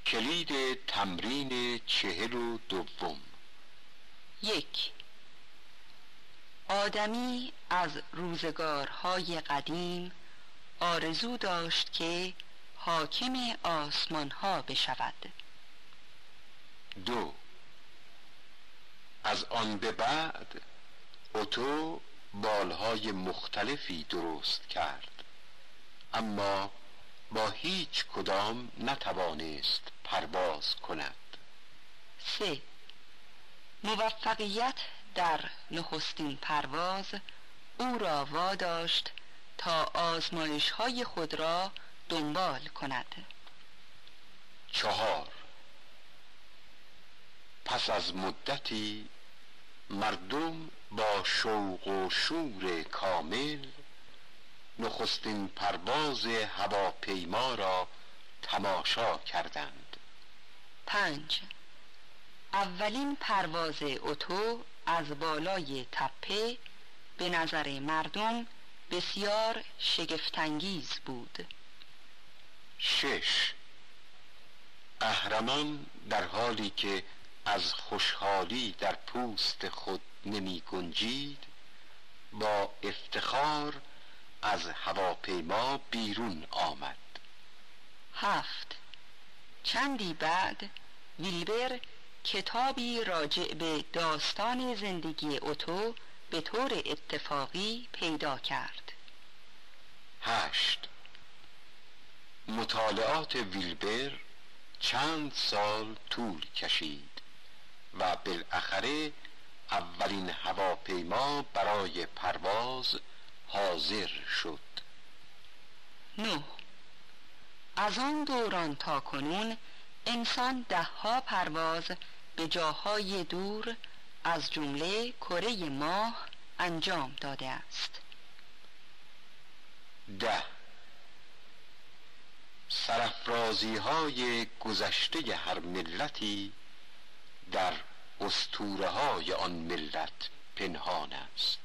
کلید تمرین 42. 1. آدمی از روزگارهای قدیم آرزو داشت که حاکم آسمانها بشود. 2. از آن به بعد اتو بالهای مختلفی درست کرد، اما با هیچ کدام نتوانست پرواز کند. 3. موفقیت در نخستین پرواز او را واداشت تا آزمایش‌های خود را دنبال کند. 4. پس از مدتی مردم با شوق و شور کامل نخستین پرواز هواپیما را تماشا کردند. 5. اولین پرواز اتو از بالای تپه به نظر مردم بسیار شگفت‌انگیز بود. 6. قهرمان در حالی که از خوشحالی در پوست خود نمی گنجید، با افتخار از هواپیما بیرون آمد. 7. چندی بعد ویلبر کتابی راجع به داستان زندگی اتو به طور اتفاقی پیدا کرد. 8. مطالعات ویلبر چند سال طول کشید و بالاخره اولین هواپیما برای پرواز حاضر شد. 9. از آن دوران تا کنون انسان 10 پرواز به جاهای دور از جمله کره ماه انجام داده است. 10. سرافرازی‌های گذشته هر ملتی در اسطوره‌های آن ملت پنهان است.